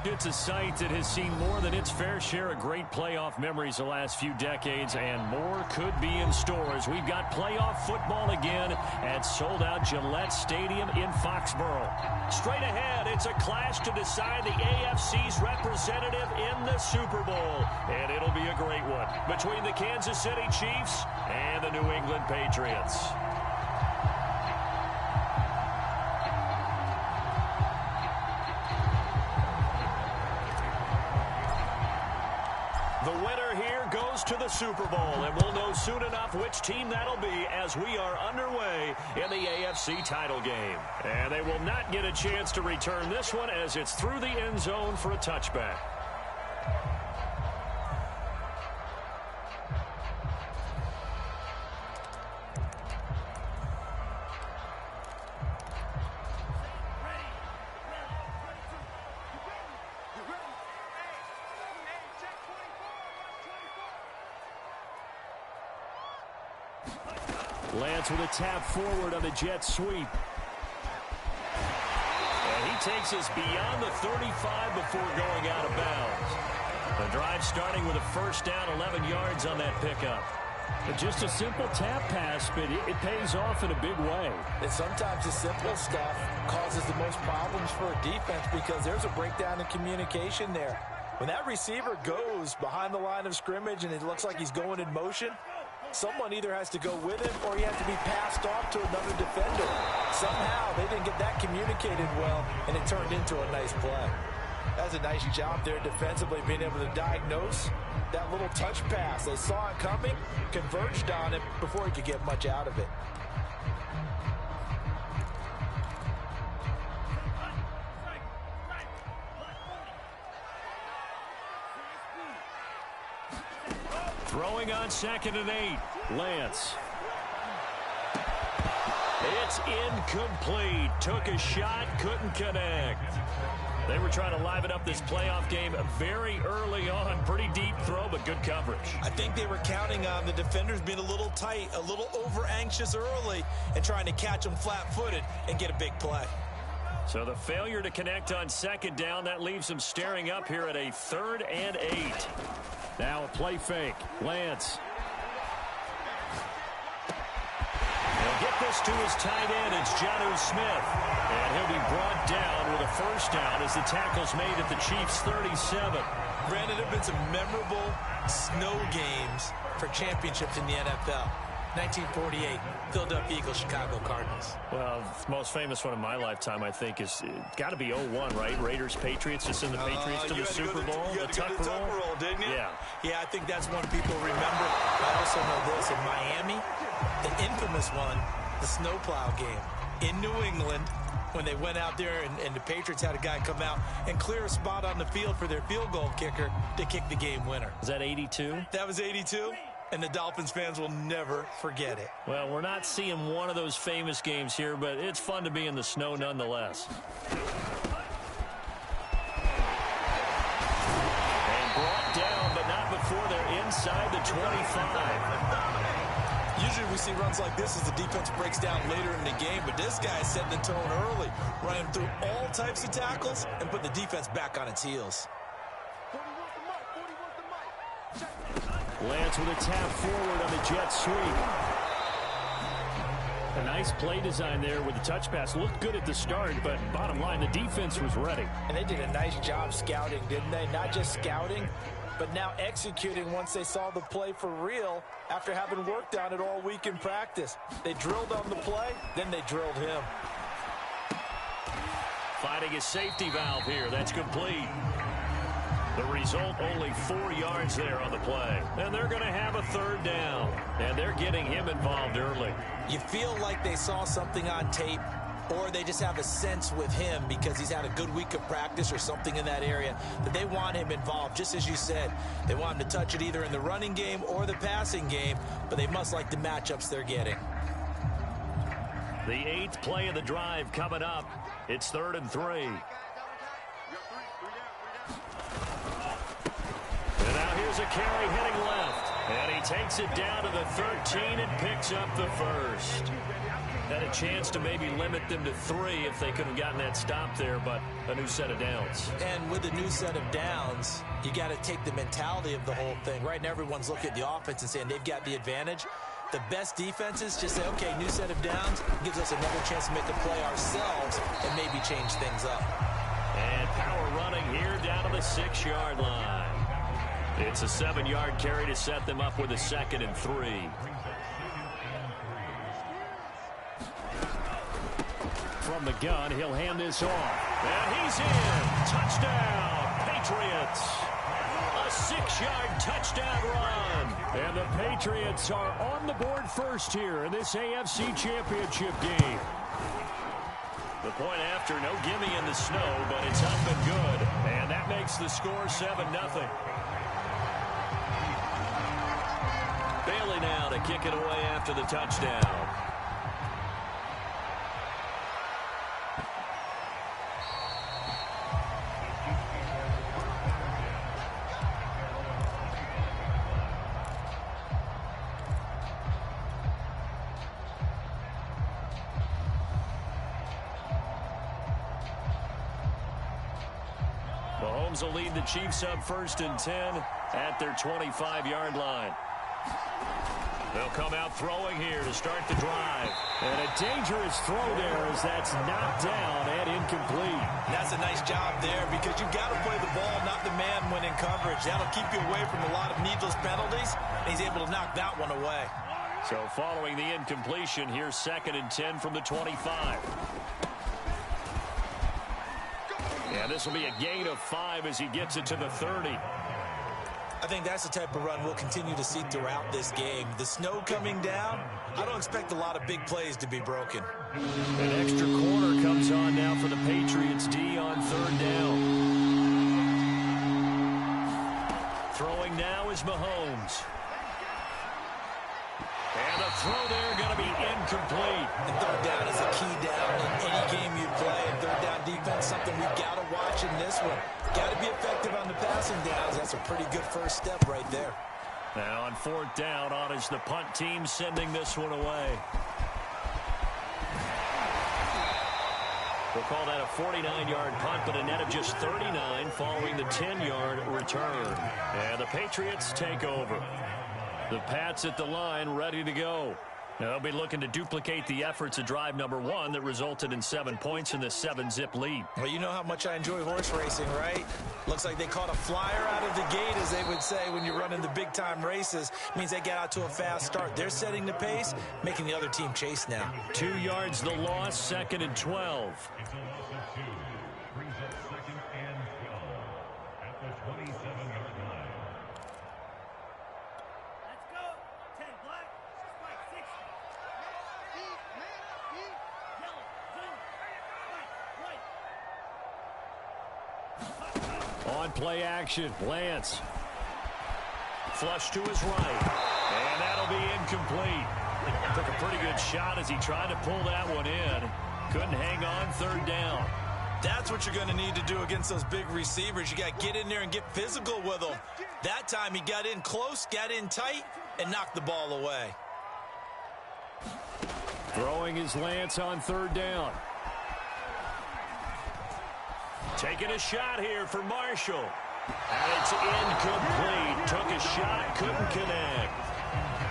It's a site that has seen more than its fair share of great playoff memories the last few decades, and more could be in store as we've got playoff football again at sold-out Gillette Stadium in Foxborough. Straight ahead, it's a clash to decide the AFC's representative in the Super Bowl, and it'll be a great one between the Kansas City Chiefs and the New England Patriots. The winner here goes to the Super Bowl, and we'll know soon enough which team that'll be as we are underway in the AFC title game. And they will not get a chance to return this one as it's through the end zone for a touchback. Lance with a tap forward on the jet sweep. And he takes us beyond the 35 before going out of bounds. The drive starting with a first down, 11 yards on that pickup. But just a simple tap pass, but it pays off in a big way. And sometimes the simple stuff causes the most problems for a defense because there's a breakdown in communication there. When that receiver goes behind the line of scrimmage and it looks like he's going in motion, someone either has to go with him or he has to be passed off to another defender. Somehow they didn't get that communicated well, and it turned into a nice play. That's a nice job there defensively, being able to diagnose that little touch pass. They saw it coming, converged on it before he could get much out of it. Throwing on 2nd and 8. Lance. It's incomplete. Took a shot, couldn't connect. They were trying to liven up this playoff game very early on. Pretty deep throw, but good coverage. I think they were counting on the defenders being a little tight, a little over-anxious early, and trying to catch them flat-footed and get a big play. So the failure to connect on 2nd down, that leaves them staring up here at a 3rd and 8. Now a play fake. Lance. He'll get this to his tight end. It's Jonnu Smith. And he'll be brought down with a first down as the tackle's made at the Chiefs' 37. Brandon, there have been some memorable snow games for championships in the NFL. 1948, Philadelphia Eagles, Chicago Cardinals. Well, the most famous one in my lifetime, I think, is got to be 01, right? Raiders, Patriots, to send the Patriots to the Super Bowl. You had to go to the Tuck roll, didn't you? Yeah. Yeah, I think that's one people remember. I also know this. In Miami, the infamous one, the snowplow game in New England, when they went out there and the Patriots had a guy come out and clear a spot on the field for their field goal kicker to kick the game winner. Was that 82? That was 82. And the Dolphins fans will never forget it. Well, we're not seeing one of those famous games here, but it's fun to be in the snow nonetheless. And brought down, but not before they're inside the 25. Usually we see runs like this as the defense breaks down later in the game, but this guy is setting the tone early, running through all types of tackles and put the defense back on its heels. Lance with a tap forward on the jet sweep. A nice play design there with the touch pass. Looked good at the start, but bottom line, the defense was ready. And they did a nice job scouting, didn't they? Not just scouting, but now executing once they saw the play for real after having worked on it all week in practice. They drilled on the play, then they drilled him. Finding a safety valve here. That's complete. The result, only 4 yards there on the play. And they're going to have a 3rd down. And they're getting him involved early. You feel like they saw something on tape, or they just have a sense with him because he's had a good week of practice or something in that area that they want him involved. Just as you said, they want him to touch it either in the running game or the passing game, but they must like the matchups they're getting. The 8th play of the drive coming up. It's 3rd and 3. And now here's a carry heading left. And he takes it down to the 13 and picks up the first. Had a chance to maybe limit them to 3 if they could have gotten that stop there, but a new set of downs. And with a new set of downs, you got to take the mentality of the whole thing, right? And everyone's looking at the offense and saying they've got the advantage. The best defenses just say, okay, new set of downs gives us another chance to make a play ourselves and maybe change things up. And power running here down to the 6-yard line. It's a 7-yard carry to set them up with a 2nd and 3. From the gun, he'll hand this off. And he's in. Touchdown, Patriots. A 6-yard touchdown run. And the Patriots are on the board first here in this AFC Championship game. The point after, no gimme in the snow, but it's up and good. And that makes the score 7-0. Bailey now to kick it away after the touchdown. Mahomes will lead the Chiefs up 1st and 10 at their 25-yard line. They'll come out throwing here to start the drive. And a dangerous throw there as that's knocked down and incomplete. That's a nice job there because you've got to play the ball, not the man when in coverage. That'll keep you away from a lot of needless penalties, and he's able to knock that one away. So following the incompletion, here's 2nd and 10 from the 25. Yeah, this will be a gain of 5 as he gets it to the 30. I think that's the type of run we'll continue to see throughout this game. The snow coming down, I don't expect a lot of big plays to be broken. An extra corner comes on now for the Patriots D on 3rd down. Throwing now is Mahomes. And the throw there going to be incomplete. And 3rd down is a key down in any game you play. And 3rd down defense, something we've got to watch in this one. Got to be effective on the passing downs. That's a pretty good first step right there. Now on 4th down, on is the punt team sending this one away. We'll call that a 49-yard punt, but a net of just 39 following the 10-yard return. And the Patriots take over. The Pats at the line, ready to go. Now they'll be looking to duplicate the efforts of drive number 1 that resulted in 7 points in the 7-zip lead. Well, you know how much I enjoy horse racing, right? Looks like they caught a flyer out of the gate, as they would say when you're running the big-time races. Means they get out to a fast start. They're setting the pace, making the other team chase now. 2 yards the loss, 2nd and 12. On play action, Lance. Flush to his right. And that'll be incomplete. Took a pretty good shot as he tried to pull that one in. Couldn't hang on 3rd down. That's what you're going to need to do against those big receivers. You got to get in there and get physical with them. That time he got in close, got in tight, and knocked the ball away. Throwing is Lance on 3rd down. Taking a shot here for Marshall. And it's incomplete. Took a shot, couldn't connect.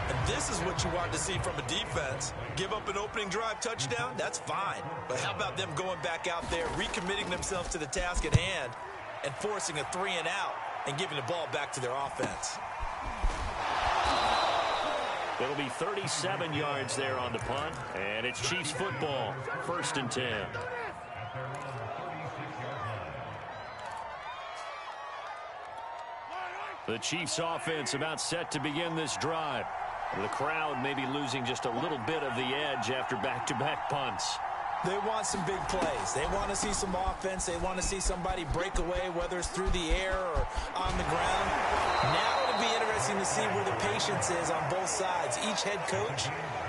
And this is what you want to see from a defense. Give up an opening drive touchdown, that's fine. But how about them going back out there, recommitting themselves to the task at hand, and forcing a 3-and-out and giving the ball back to their offense. It'll be 37 yards there on the punt. And it's Chiefs football, 1st and 10. The Chiefs offense about set to begin this drive. The crowd may be losing just a little bit of the edge after back-to-back punts. They want some big plays. They want to see some offense. They want to see somebody break away, whether it's through the air or on the ground. Now it'll be interesting to see where the patience is on both sides. Each head coach,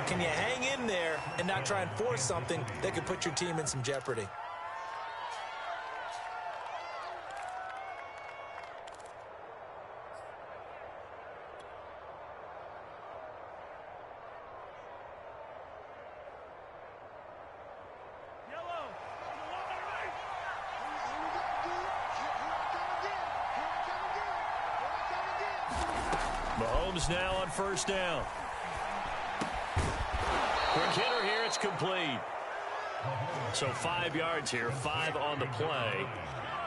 can you hang in there and not try and force something that could put your team in some jeopardy? Mahomes now on first down. Quick hitter here. It's complete. So 5 yards here, 5 on the play.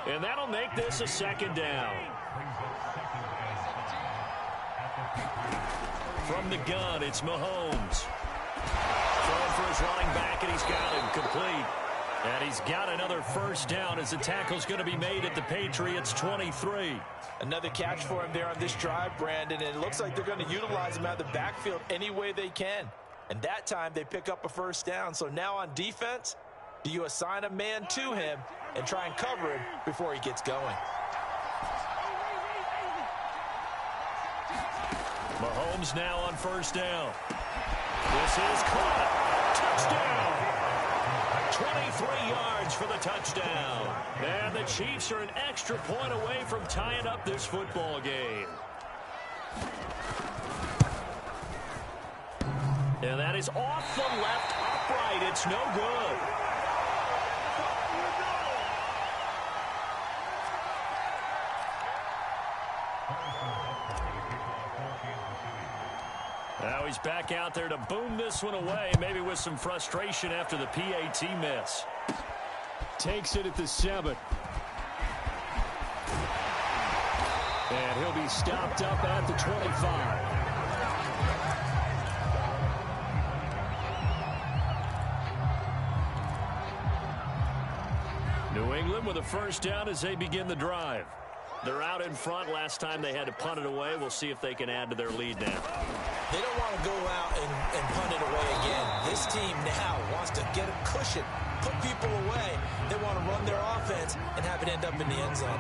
And that'll make this a second down. From the gun, it's Mahomes. Throwing for his running back, and he's got him complete. And he's got another first down as the tackle's going to be made at the Patriots' 23. Another catch for him there on this drive, Brandon, and it looks like they're going to utilize him out of the backfield any way they can. And that time they pick up a first down. So now on defense, do you assign a man to him and try and cover him before he gets going? Mahomes now on first down. This is caught. Touchdown. 23 yards for the touchdown. And the Chiefs are an extra point away from tying up this football game. And that is off the left upright. It's no good. Now he's back out there to boom this one away, maybe with some frustration after the PAT miss. Takes it at the 7. And he'll be stopped up at the 25. New England with a first down as they begin the drive. They're out in front. Last time they had to punt it away. We'll see if they can add to their lead now. They don't want to go out and punt it away again. This team now wants to get a cushion, put people away. They want to run their offense and have it end up in the end zone.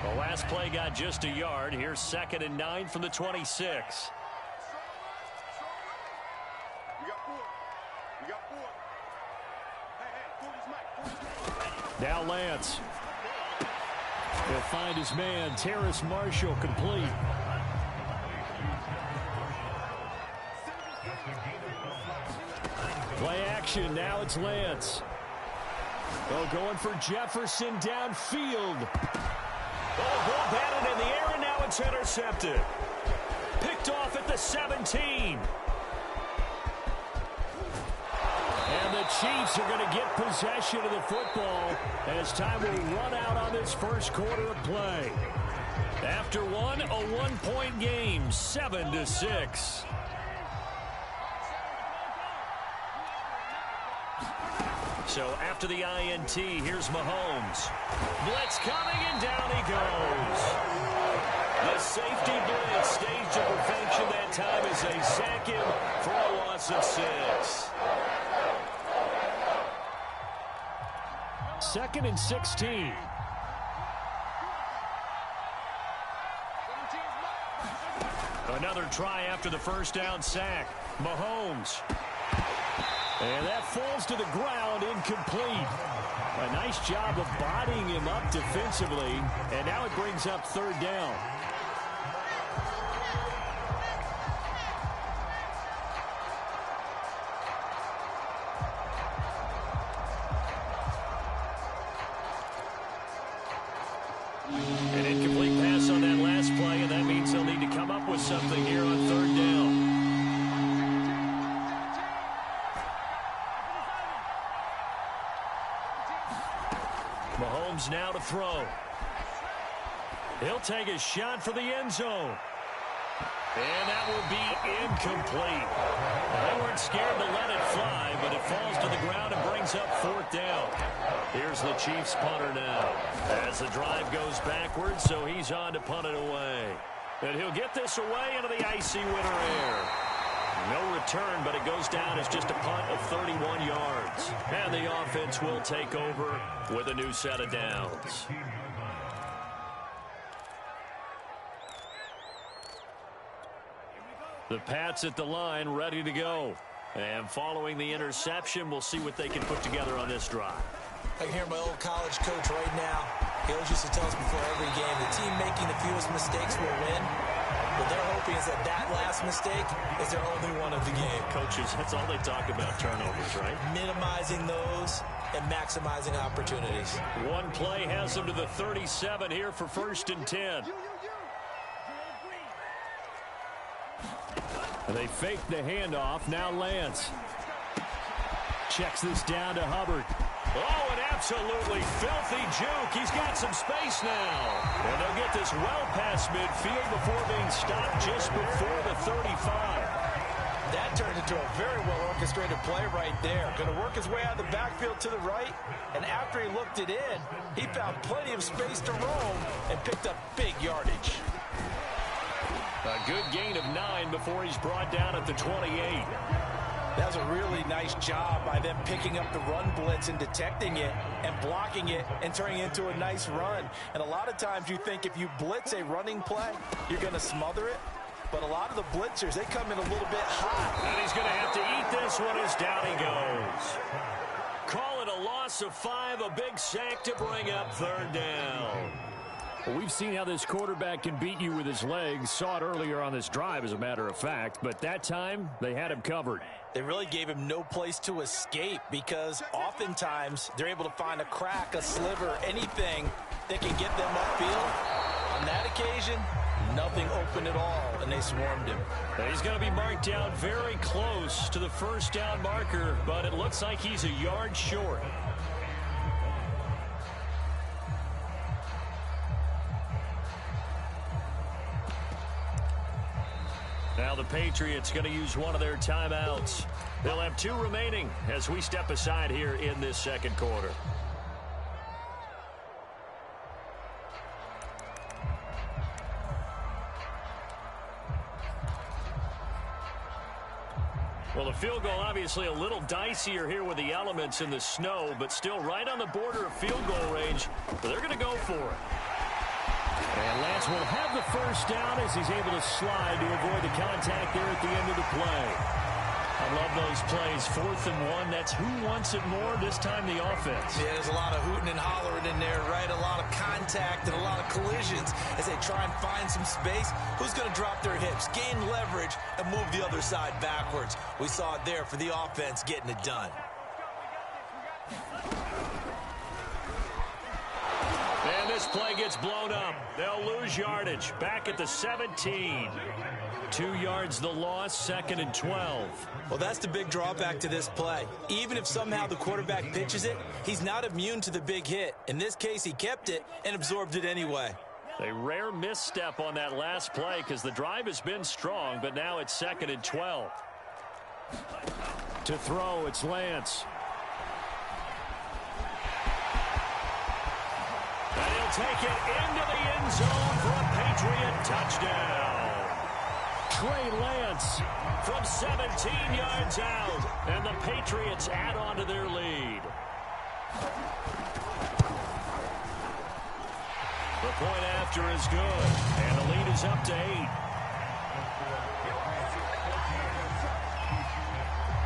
The last play got just a yard. Here's 2nd and 9 from the 26. Now Lance. He'll find his man, Terrace Marshall, complete. Play action. Now it's Lance. Oh, going for Jefferson downfield. Oh, ball batted in the air, and now it's intercepted. Picked off at the 17. And the Chiefs are going to get possession of the football as time will run out on this first quarter of play. After one, a 1-point game, 7-6. So after the INT, here's Mahomes. Blitz coming, and down he goes. The safety blitz staged to perfection that time as they sack him for a loss of 6. 2nd and 16. Another try after the first down sack. Mahomes. And that falls to the ground, incomplete. A nice job of bodying him up defensively. And now it brings up 3rd down. An incomplete pass on that last play, and that means they'll need to come up with something here on 3rd down. Mahomes now to throw. He'll take a shot for the end zone. And that will be incomplete. They weren't scared to let it fly, but it falls to the ground and brings up 4th down. Here's the Chiefs punter now. As the drive goes backwards, so he's on to punt it away. And he'll get this away into the icy winter air. No return, but it goes down as just a punt of 31 yards. And the offense will take over with a new set of downs. The Pats at the line, ready to go. And following the interception, we'll see what they can put together on this drive. I can hear my old college coach right now. He always used to tell us before every game, the team making the fewest mistakes will win. What they're hoping is that that last mistake is their only one of the game. Coaches, that's all they talk about, turnovers, right? Minimizing those and maximizing opportunities. One play has them to the 37 here for 1st and 10. They fake the handoff. Now Lance checks this down to Hubbard. Oh, an absolutely filthy juke. He's got some space now. And they'll get this well past midfield before being stopped just before the 35. That turned into a very well-orchestrated play right there. Going to work his way out of the backfield to the right. And after he looked it in, he found plenty of space to roam and picked up big yardage. A good gain of 9 before he's brought down at the 28. That was a really nice job by them picking up the run blitz and detecting it and blocking it and turning it into a nice run. And a lot of times you think if you blitz a running play, you're going to smother it. But a lot of the blitzers, they come in a little bit hot. And he's going to have to eat this one as down he goes. Call it a loss of 5, a big sack to bring up 3rd down. Well, we've seen how this quarterback can beat you with his legs. Saw it earlier on this drive, as a matter of fact. But that time, they had him covered. They really gave him no place to escape because oftentimes they're able to find a crack, a sliver, anything that can get them upfield. On that occasion, nothing open at all, and they swarmed him. He's going to be marked down very close to the 1st down marker, but it looks like he's a yard short. Now the Patriots going to use one of their timeouts. They'll have 2 remaining as we step aside here in this 2nd quarter. Well, the field goal obviously a little dicier here with the elements in the snow, but still right on the border of field goal range. But they're going to go for it. And Lance will have the 1st down as he's able to slide to avoid the contact there at the end of the play. I love those plays. 4th and 1. That's who wants it more, this time the offense. Yeah, there's a lot of hooting and hollering in there, right? A lot of contact and a lot of collisions as they try and find some space. Who's going to drop their hips, gain leverage, and move the other side backwards? We saw it there for the offense getting it done. And this play gets blown up. They'll lose yardage. Back at the 17. 2 yards the loss, 2nd and 12. Well, that's the big drawback to this play. Even if somehow the quarterback pitches it, he's not immune to the big hit. In this case, he kept it and absorbed it anyway. A rare misstep on that last play because the drive has been strong, but now it's 2nd and 12. To throw, it's Lance. And he'll take it into the end zone for a Patriot touchdown. Trey Lance from 17 yards out, and the Patriots add on to their lead. The point after is good, and the lead is up to 8.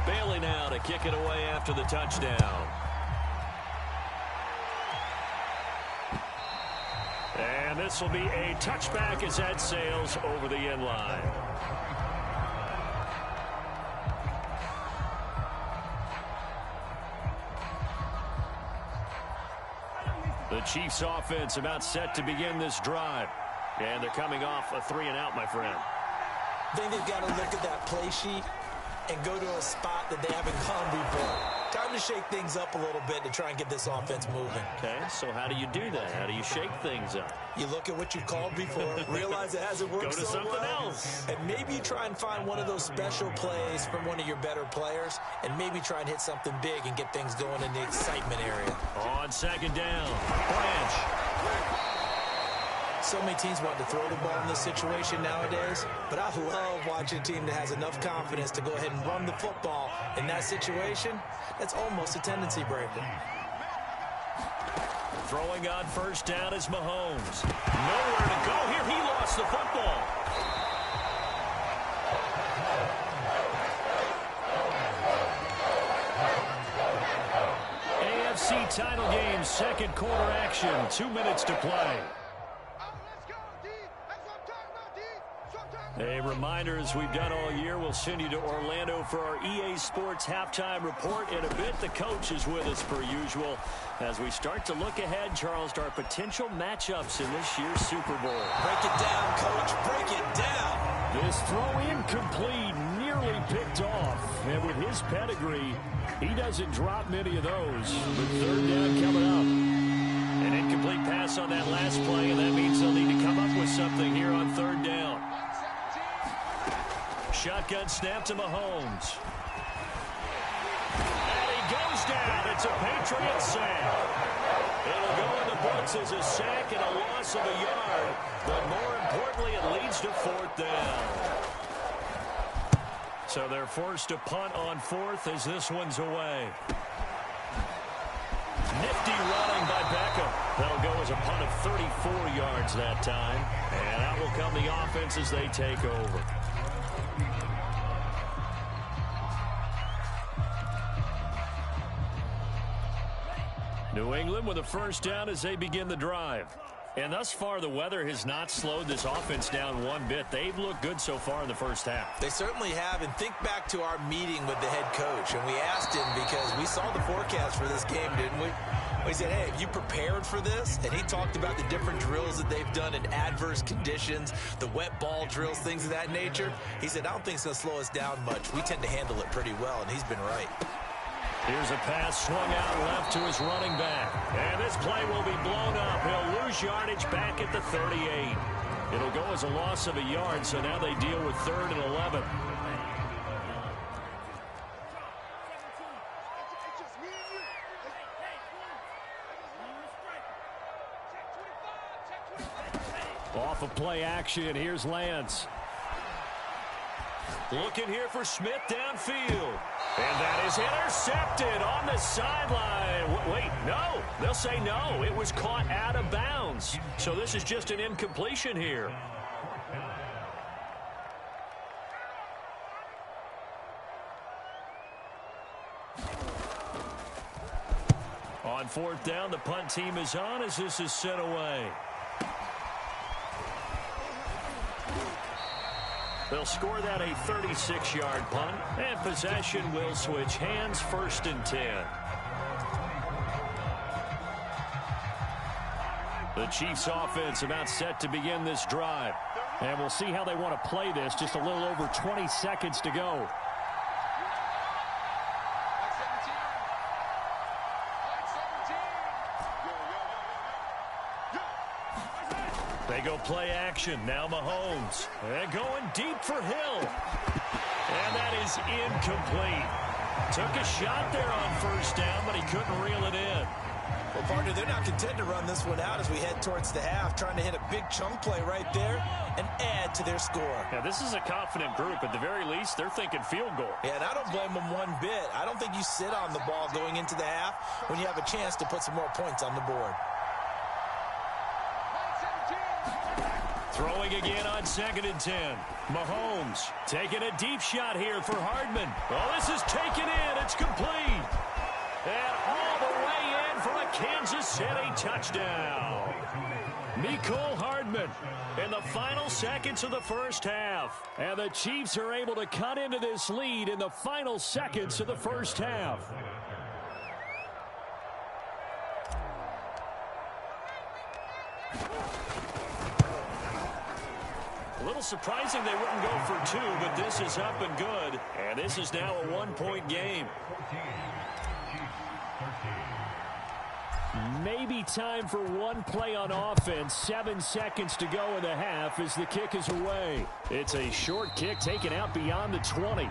Bailey now to kick it away after the touchdown. And this will be a touchback as that sails over the end line. The Chiefs offense about set to begin this drive. And they're coming off a 3-and-out, my friend. I think they've got to look at that play sheet and go to a spot that they haven't gone before. Time to shake things up a little bit to try and get this offense moving. Okay, so how do you do that? How do you shake things up? You look at what you called before, realize it hasn't worked Go to so something well, else. and maybe you try and find one of those special plays from one of your better players, and maybe try and hit something big and get things going in the excitement area. On 2nd down, Branch. So many teams want to throw the ball in this situation nowadays, but I love watching a team that has enough confidence to go ahead and run the football. In that situation, that's almost a tendency breaker. Throwing on 1st down is Mahomes. Nowhere to go here. He lost the football. AFC title game, 2nd quarter action. 2 minutes to play. A reminder, as we've done all year, we'll send you to Orlando for our EA Sports Halftime Report. In a bit, the coach is with us per usual as we start to look ahead, Charles, to our potential matchups in this year's Super Bowl. Break it down, Coach. Break it down. This throw incomplete, nearly picked off. And with his pedigree, he doesn't drop many of those. But third down coming up. An incomplete pass on that last play, and that means they'll need to come up with something here on third down. Shotgun snap to Mahomes. And he goes down. It's a Patriot sack. It'll go in the books as a sack and a loss of a yard. But more importantly, it leads to fourth down. So they're forced to punt on fourth as this one's away. Nifty running by Beckham. That'll go as a punt of 34 yards that time. And out will come the offense as they take over. New England with a first down as they begin the drive. And thus far, the weather has not slowed this offense down one bit. They've looked good so far in the first half. They certainly have. And think back to our meeting with the head coach. And we asked him because we saw the forecast for this game, didn't we? We said, hey, have you prepared for this? And he talked about the different drills that they've done in adverse conditions, the wet ball drills, things of that nature. He said, I don't think it's going to slow us down much. We tend to handle it pretty well, and he's been right. Here's a pass swung out left to his running back. And this play will be blown up. He'll lose yardage back at the 38. It'll go as a loss of a yard, so now they deal with 3rd and 11. Off of play action, here's Lance. Looking here for Smith downfield. And that is intercepted on the sideline. Wait, no. They'll say no. It was caught out of bounds. So this is just an incompletion here. On fourth down, the punt team is on as this is sent away. They'll score that a 36-yard punt, and possession will switch hands, 1st and 10. The Chiefs offense about set to begin this drive. And we'll see how they want to play this. Just a little over 20 seconds to go. They go play action. Now Mahomes. And going deep for Hill. And that is incomplete. Took a shot there on first down, but he couldn't reel it in. Well, partner, they're not content to run this one out as we head towards the half, trying to hit a big chunk play right there and add to their score. Now, this is a confident group. At the very least, they're thinking field goal. Yeah, and I don't blame them one bit. I don't think you sit on the ball going into the half when you have a chance to put some more points on the board. Throwing again on 2nd and 10. Mahomes taking a deep shot here for Hardman. Oh, this is taken in. It's complete. And all the way in for a Kansas City touchdown. Mecole Hardman in the final seconds of the first half. And the Chiefs are able to cut into this lead in the final seconds of the first half. A little surprising they wouldn't go for 2, but this is up and good. And this is now a 1-point game. Maybe time for one play on offense. 7 seconds to go in the half as the kick is away. It's a short kick taken out beyond the 20.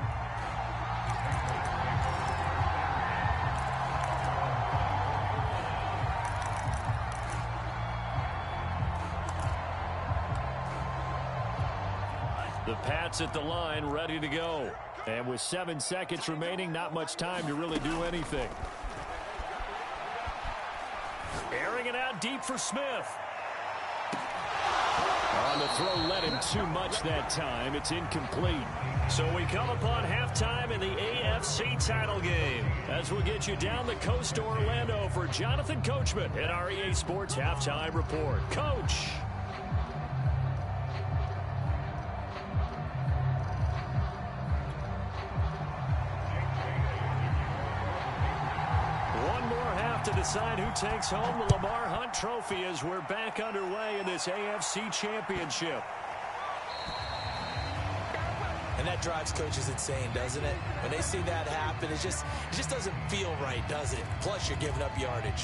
The Pats at the line, ready to go. And with 7 seconds remaining, not much time to really do anything. Airing it out deep for Smith. On the throw, led him too much that time. It's incomplete. So we come upon halftime in the AFC title game. As we'll get you down the coast to Orlando for Jonathan Coachman in our EA Sports Halftime Report. Coach. decide who takes home the Lamar Hunt Trophy as we're back underway in this AFC Championship. And that drives coaches insane, doesn't it? When they see that happen, it just doesn't feel right, does it? Plus, you're giving up yardage.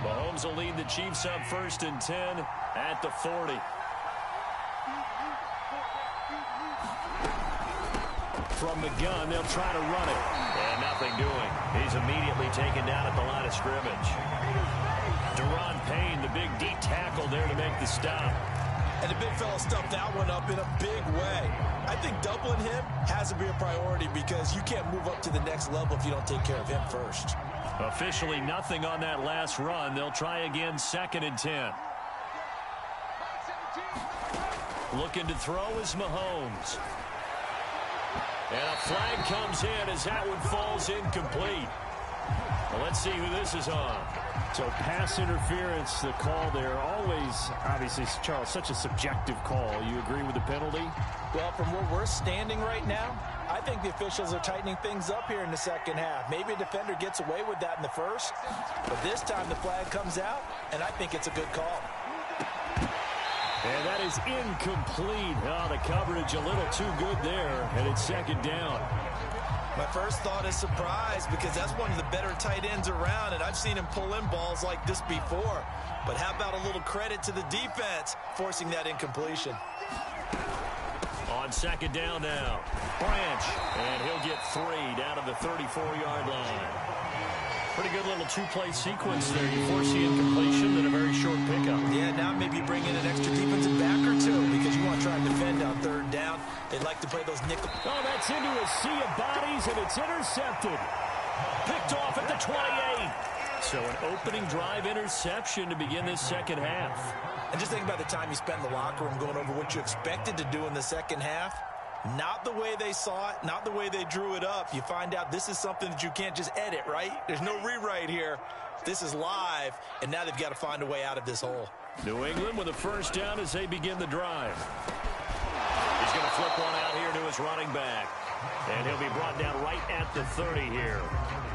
Mahomes will lead the Chiefs up 1st and 10 at the 40. From the gun, they'll try to run it. And nothing doing. He's immediately taken down at the line of scrimmage. Deron Payne, the big D tackle there to make the stop. And the big fella stuffed that one up in a big way. I think doubling him has to be a priority because you can't move up to the next level if you don't take care of him first. Officially nothing on that last run. They'll try again 2nd and 10. Looking to throw is Mahomes. And a flag comes in as that one falls incomplete. Well, let's see who this is on. So pass interference, the call there, always, obviously, Charles, such a subjective call. You agree with the penalty? Well, from where we're standing right now, I think the officials are tightening things up here in the second half. Maybe a defender gets away with that in the first, but this time the flag comes out, and I think it's a good call. And that is incomplete. Oh, the coverage a little too good there, and it's 2nd down. My first thought is surprise because that's one of the better tight ends around, and I've seen him pull in balls like this before. But how about a little credit to the defense forcing that incompletion? On 2nd down now, Branch, and he'll get 3 down to the 34-yard line. Pretty good little two-play sequence there. You force the incompletion, then a very short pickup. Yeah, now maybe bring in an extra defensive back or two because you want to try and defend on 3rd down. They like to play those nickel. Oh, that's into a sea of bodies, and it's intercepted. Picked off at the 28. So an opening drive interception to begin this second half. And just think about the time you spent in the locker room going over what you expected to do in the second half. Not the way they saw it, not the way they drew it up. You find out this is something that you can't just edit, right? There's no rewrite here. This is live, and now they've got to find a way out of this hole. New England with a 1st down as they begin the drive. He's going to flip one out here to his running back. And he'll be brought down right at the 30 here.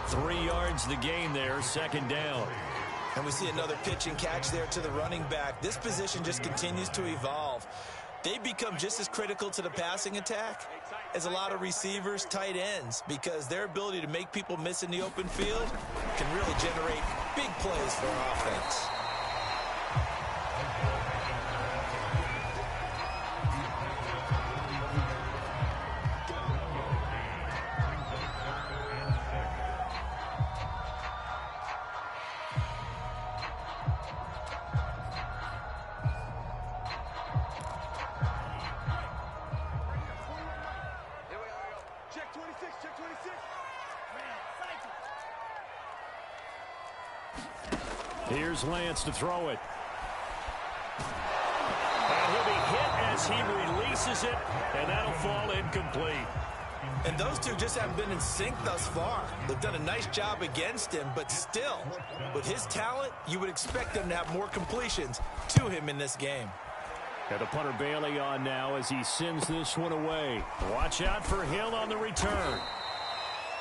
3 yards the gain there, 2nd down. And we see another pitch and catch there to the running back. This position just continues to evolve. They become just as critical to the passing attack as a lot of receivers, tight ends, because their ability to make people miss in the open field can really generate big plays for an offense. Here's Lance to throw it. And he'll be hit as he releases it, and that'll fall incomplete. And those two just haven't been in sync thus far. They've done a nice job against him, but still, with his talent, you would expect them to have more completions to him in this game. Got the punter Bailey on now as he sends this one away. Watch out for Hill on the return.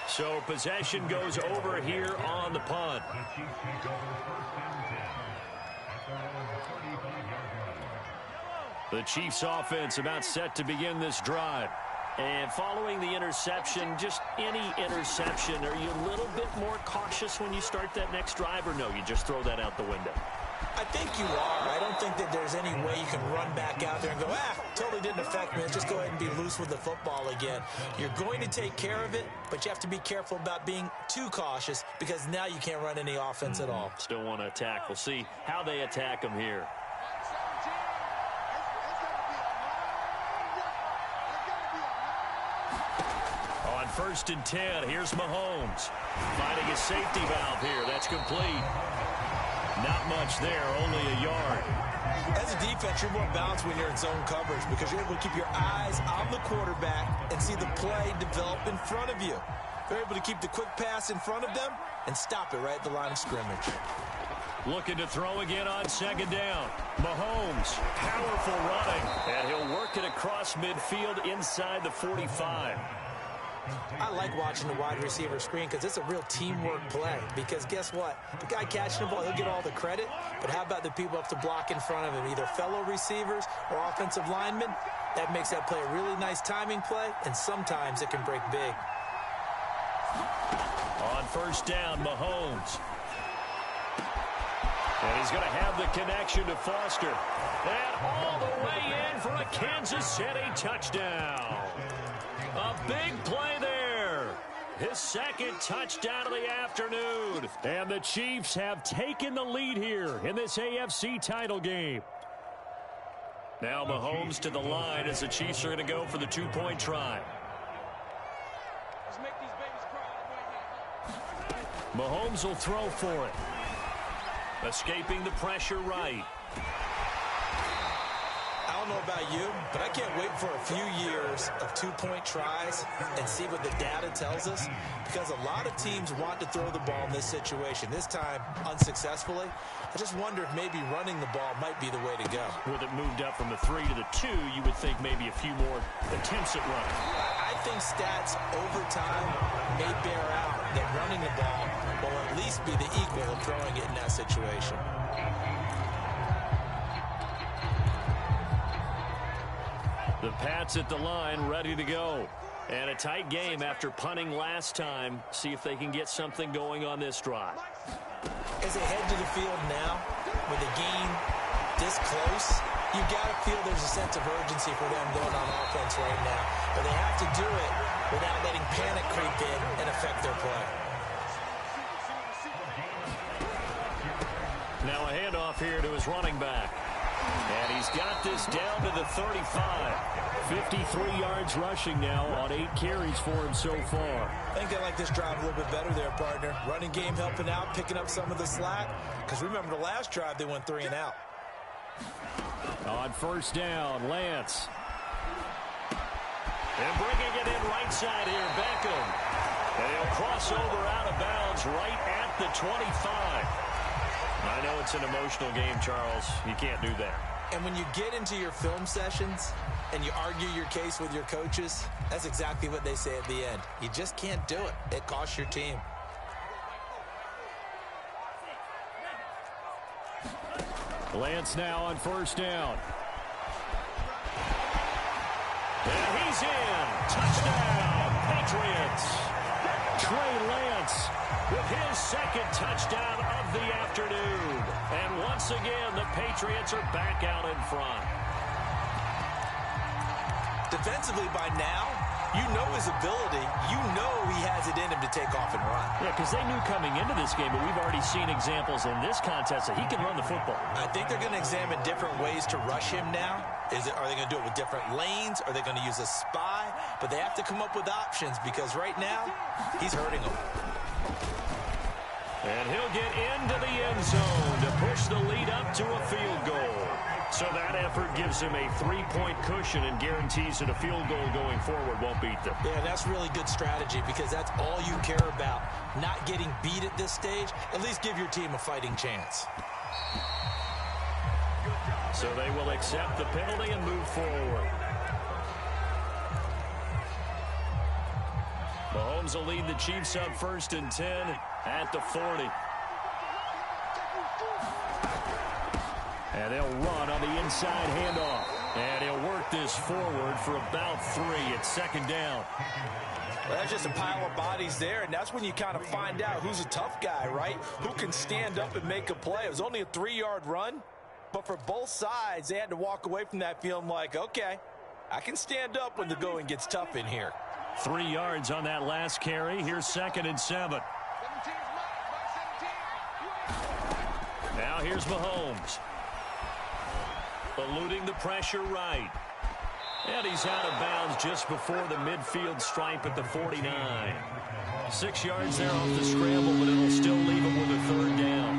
So possession goes over here on the punt. The Chiefs offense about set to begin this drive. And following the interception, just any interception, are you a little bit more cautious when you start that next drive, or no, you just throw that out the window? I think you are. I don't think that there's any way you can run back out there and go, totally didn't affect me. Let's just go ahead and be loose with the football again. You're going to take care of it, but you have to be careful about being too cautious because now you can't run any offense at all. Still want to attack. We'll see how they attack them here. On 1st and 10, here's Mahomes. Finding his safety valve here. That's complete. Not much there, only a yard. As a defense, you're more balanced when you're in zone coverage because you're able to keep your eyes on the quarterback and see the play develop in front of you. They're able to keep the quick pass in front of them and stop it right at the line of scrimmage. Looking to throw again on second down. Mahomes, powerful running. And he'll work it across midfield inside the 45. I like watching the wide receiver screen because it's a real teamwork play. Because guess what? The guy catching the ball, he'll get all the credit. But how about the people up to block in front of him, either fellow receivers or offensive linemen? That makes that play a really nice timing play, and sometimes it can break big. On first down, Mahomes. And he's going to have the connection to Foster. And all the way in for a Kansas City touchdown. A big play there. His second touchdown of the afternoon. And the Chiefs have taken the lead here in this AFC title game. Now Mahomes to the line as the Chiefs are going to go for the two-point try. Mahomes will throw for it. Escaping the pressure right. I don't know about you, but I can't wait for a few years of two-point tries and see what the data tells us, because a lot of teams want to throw the ball in this situation. This time, unsuccessfully. I just wonder if maybe running the ball might be the way to go. With it moved up from the 3 to the 2, you would think maybe a few more attempts at running. I think stats over time may bear out that running the ball will at least be the equal of throwing it in that situation. The Pats at the line, ready to go. And a tight game after punting last time. See if they can get something going on this drive. As they head to the field now, with a game this close, you got to feel there's a sense of urgency for them going on offense right now. But they have to do it without letting panic creep in and affect their play. Now a handoff here to his running back. And he's got this down to the 35. 53 yards rushing now on 8 carries for him so far. I think they like this drive a little bit better there, partner. Running game helping out, picking up some of the slack. Because remember the last drive, they went 3 and out. On first down, Lance. And bringing it in right side here, Beckham. And he'll cross over out of bounds right at the 25. I know it's an emotional game, Charles. You can't do that. And when you get into your film sessions and you argue your case with your coaches, that's exactly what they say at the end. You just can't do it. It costs your team. Lance now on first down. And he's in. Touchdown, Patriots. Trey Lance with his second touchdown of the afternoon. And once again, the Patriots are back out in front. Defensively by now, you know his ability. You know he has it in him to take off and run. Yeah, because they knew coming into this game, but we've already seen examples in this contest that he can run the football. I think they're going to examine different ways to rush him now. Are they going to do it with different lanes? Are they going to use a spy? But they have to come up with options because right now, he's hurting them. And he'll get into the end zone to push the lead up to a field goal. So that effort gives him a 3-point cushion and guarantees that a field goal going forward won't beat them. Yeah, that's really good strategy because that's all you care about. Not getting beat at this stage. At least give your team a fighting chance. So they will accept the penalty and move forward. Mahomes will lead the Chiefs up 1st and 10 at the 40. And they'll run on the inside handoff. And he'll work this forward for about 3 at second down. Well, that's just a pile of bodies there, and that's when you kind of find out who's a tough guy, right? Who can stand up and make a play. It was only a 3-yard run, but for both sides, they had to walk away from that feeling like, okay, I can stand up when the going gets tough in here. 3 yards on that last carry. Here's 2nd and 7. Now here's Mahomes. Eluding the pressure right. And he's out of bounds just before the midfield stripe at the 49. 6 yards there off the scramble, but it'll still leave him with a 3rd down.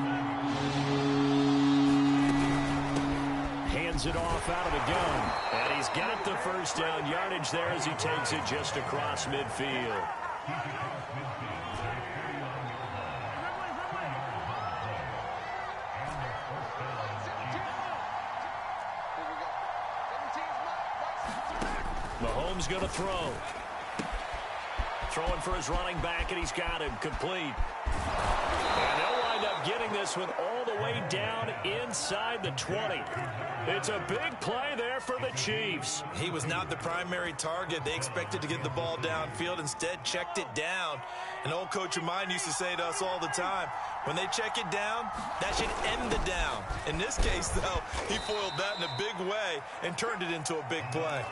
Hands it off out of the gun. And he's got the 1st down yardage there as he takes it just across midfield. Mahomes going to throw. Throwing for his running back, and he's got him complete. And they'll wind up getting this one all the way down inside the 20. It's a big play there for the Chiefs. He was not the primary target. They expected to get the ball downfield. Instead, checked it down. An old coach of mine used to say to us all the time, when they check it down, that should end the down. In this case, though, he foiled that in a big way and turned it into a big play.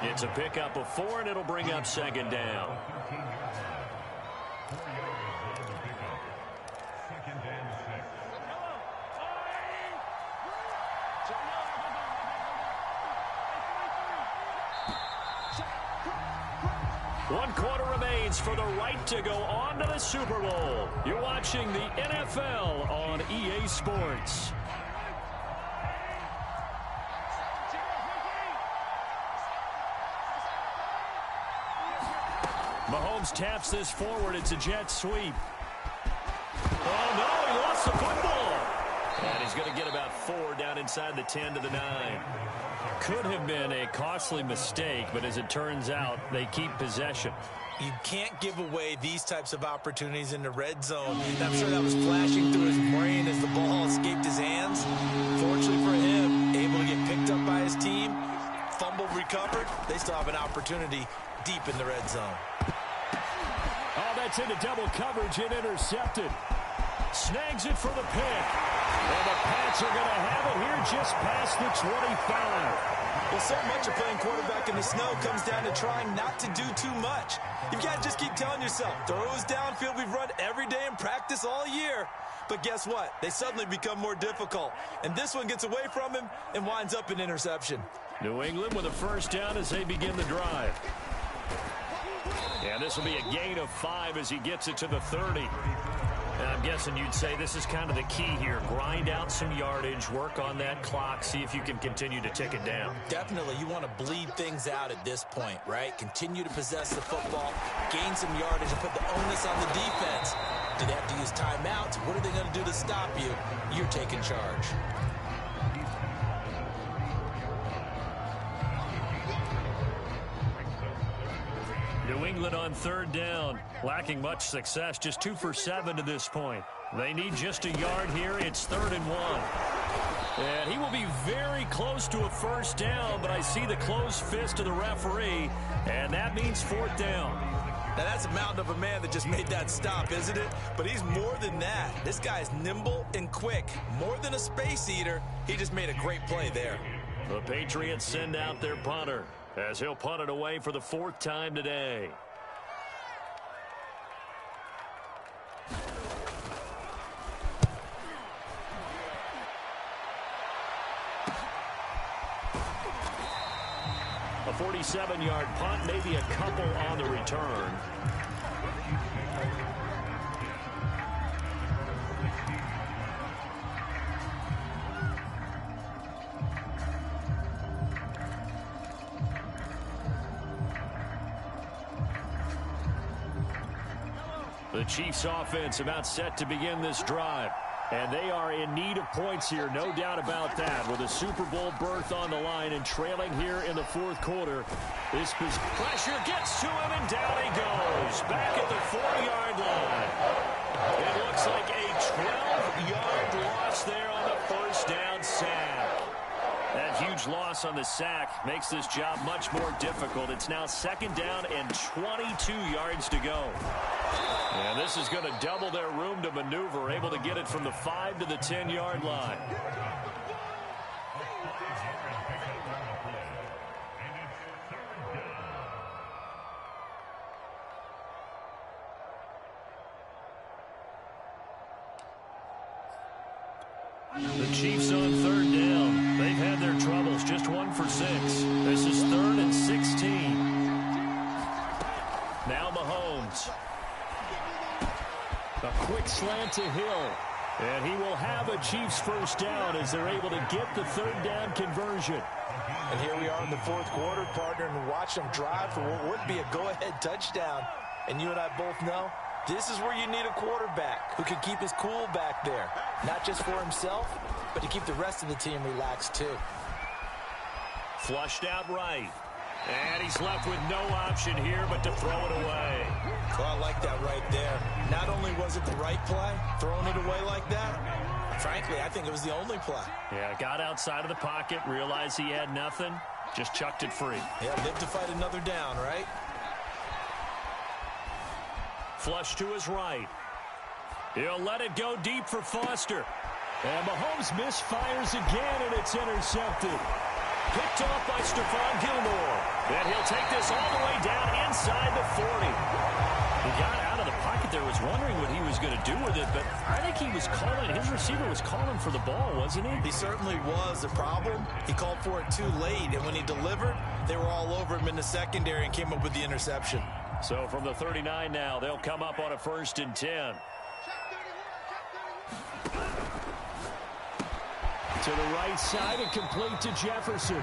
It's a pickup of 4, and it'll bring up second down. One quarter remains for the right to go on to the Super Bowl. You're watching the NFL on EA Sports. Mahomes taps this forward. It's a jet sweep. Oh, no, he lost the football. And he's going to get about 4 down inside the 10 to the 9. Could have been a costly mistake, but as it turns out, they keep possession. You can't give away these types of opportunities in the red zone. And I'm sure that was flashing through his brain as the ball escaped his hands. Fortunately for him, able to get picked up by his team, fumble recovered. They still have an opportunity deep in the red zone. Oh, that's into double coverage and intercepted. Snags it for the pick. And the Pats are going to have it here just past the 25. Well, so much of playing quarterback in the snow comes down to trying not to do too much. You've got to just keep telling yourself, throws downfield we've run every day in practice all year. But guess what? They suddenly become more difficult. And this one gets away from him and winds up an interception. New England with a first down as they begin the drive. And this will be a gain of 5 as he gets it to the 30. And I'm guessing you'd say this is kind of the key here. Grind out some yardage, work on that clock, see if you can continue to tick it down. Definitely. You want to bleed things out at this point, right? Continue to possess the football, gain some yardage, and put the onus on the defense. Do they have to use timeouts? What are they going to do to stop you? You're taking charge. New England on third down, lacking much success, just 2 for 7 to this point. They need just a yard here. It's 3rd and 1. And he will be very close to a first down, but I see the closed fist of the referee, and that means 4th down. Now, that's a mountain of a man that just made that stop, isn't it? But he's more than that. This guy's nimble and quick. More than a space eater, he just made a great play there. The Patriots send out their punter as he'll punt it away for the 4th time today. A 47-yard punt, maybe a couple on the return. The Chiefs offense about set to begin this drive. And they are in need of points here, no doubt about that. With a Super Bowl berth on the line and trailing here in the 4th quarter. This pressure gets to him and down he goes. Back at the 4-yard line. It looks like a 12-yard loss there on the first down sack. That huge loss on the sack makes this job much more difficult. It's now 2nd down and 22 yards to go. And this is going to double their room to maneuver, able to get it from the 5 to the 10-yard line. The Chiefs on 3rd down. They've had their troubles, just 1 for 6. This is 3rd and 16. Now Mahomes. A quick slant to Hill. And he will have a Chiefs first down as they're able to get the 3rd down conversion. And here we are in the 4th quarter, partner, and watch them drive for what would be a go-ahead touchdown. And you and I both know this is where you need a quarterback who can keep his cool back there. Not just for himself, but to keep the rest of the team relaxed too. Flushed out right. And he's left with no option here but to throw it away. Well, I like that right there. Not only was it the right play, throwing it away like that, frankly, I think it was the only play. Yeah, got outside of the pocket, realized he had nothing, just chucked it free. Yeah, live to fight another down, right? Flush to his right. He'll let it go deep for Foster. And Mahomes misfires again, and it's intercepted. Picked off by Stephon Gilmore. And he'll take this all the way down inside the 40. He got out of the pocket there, was wondering what he was going to do with it, but I think he was calling, his receiver was calling for the ball, wasn't he? He certainly was. The problem, he called for it too late, and when he delivered, they were all over him in the secondary and came up with the interception. So from the 39 now, they'll come up on a 1st and 10. To the right side and complete to Jefferson.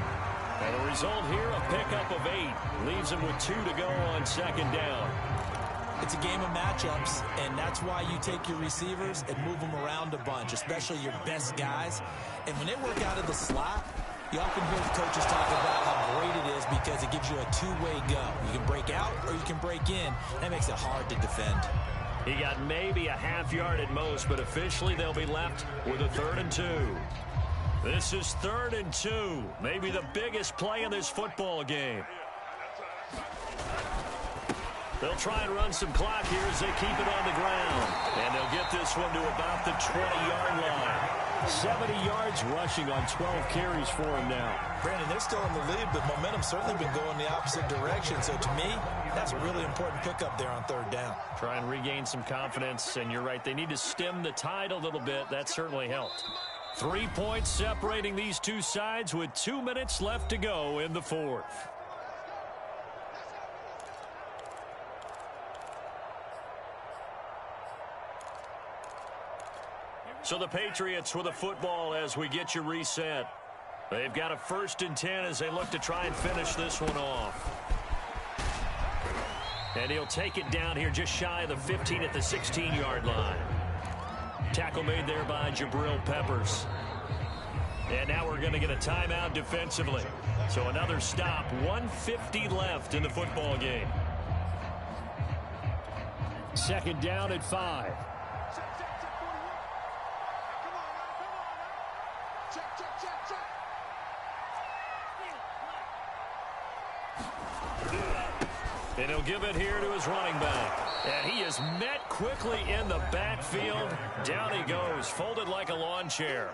And the result here, a pickup of 8. Leaves him with 2 to go on 2nd down. It's a game of matchups, and that's why you take your receivers and move them around a bunch, especially your best guys. And when they work out of the slot, you often hear the coaches talk about how great it is because it gives you a two-way go. You can break out or you can break in. That makes it hard to defend. He got maybe a half yard at most, but officially they'll be left with a 3rd and 2. This is 3rd and 2. Maybe the biggest play in this football game. They'll try and run some clock here as they keep it on the ground. And they'll get this one to about the 20-yard line. 70 yards rushing on 12 carries for him now. Brandon, they're still in the lead, but momentum's certainly been going the opposite direction. So to me, that's a really important pickup there on 3rd down. Try and regain some confidence, and you're right, they need to stem the tide a little bit. That certainly helped. 3 points separating these two sides with 2 minutes left to go in the 4th. So the Patriots with a football as we get you reset. They've got a 1st and 10 as they look to try and finish this one off. And he'll take it down here just shy of the 15 at the 16-yard line. Tackle made there by Jabril Peppers. And now we're going to get a timeout defensively. So another stop, 1:50 left in the football game. 2nd down at 5. And he'll give it here to his running back. And he is met quickly in the backfield. Down he goes, folded like a lawn chair.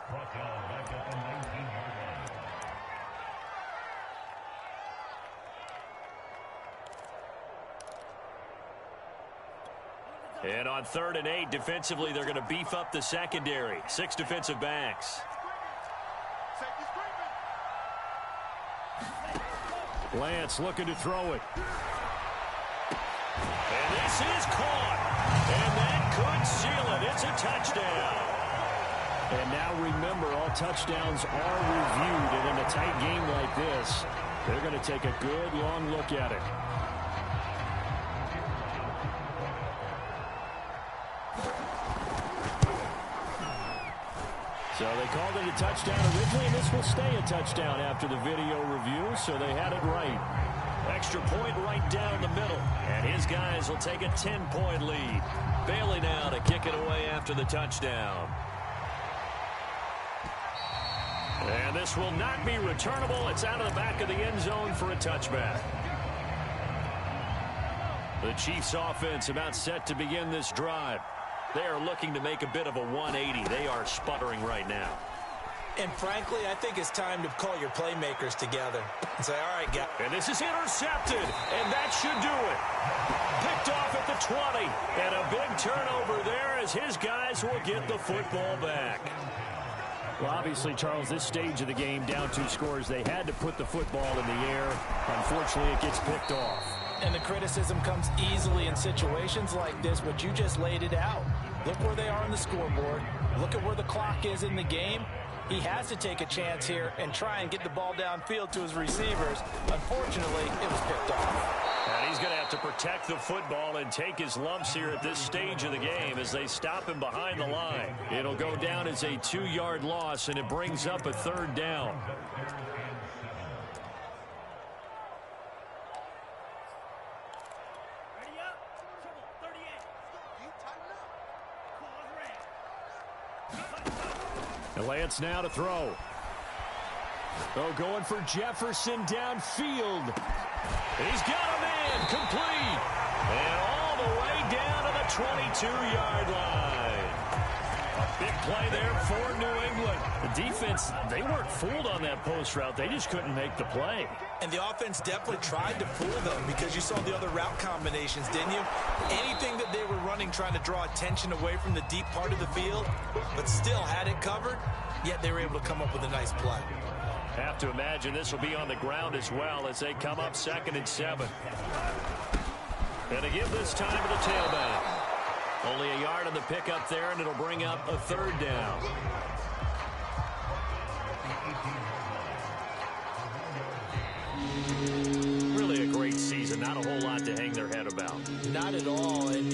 And on 3rd and 8, defensively, they're going to beef up the secondary. 6 defensive backs. Lance looking to throw it. And this is caught. And that could seal it. It's a touchdown. And now remember, all touchdowns are reviewed. And in a tight game like this, they're going to take a good long look at it. So they called it a touchdown originally, and this will stay a touchdown after the video review, so they had it right. Extra point right down the middle, and his guys will take a 10-point lead. Bailey now to kick it away after the touchdown. And this will not be returnable. It's out of the back of the end zone for a touchback. The Chiefs offense about set to begin this drive. They are looking to make a bit of a 180. They are sputtering right now. And frankly, I think it's time to call your playmakers together and say, all right, guys. And this is intercepted, and that should do it. Picked off at the 20, and a big turnover there as his guys will get the football back. Well, obviously, Charles, this stage of the game, down 2 scores, they had to put the football in the air. Unfortunately, it gets picked off. And the criticism comes easily in situations like this, but you just laid it out. Look where they are on the scoreboard. Look at where the clock is in the game. He has to take a chance here and try and get the ball downfield to his receivers. Unfortunately, it was picked off. And he's going to have to protect the football and take his lumps here at this stage of the game as they stop him behind the line. It'll go down as a 2-yard loss, and it brings up a 3rd down. And Lance now to throw. Oh, going for Jefferson downfield. He's got a man complete. And all the way down to the 22-yard line. A big play there for New England. The defense, they weren't fooled on that post route. They just couldn't make the play. And the offense definitely tried to fool them because you saw the other route combinations, didn't you? Anything that they were running trying to draw attention away from the deep part of the field, but still had it covered, yet they were able to come up with a nice play. Have to imagine this will be on the ground as well as they come up 2nd and 7. And to give this time to the tailback. Only a yard on the pickup there, and it'll bring up a 3rd down. Really a great season. Not a whole lot to hang their head about. Not at all. And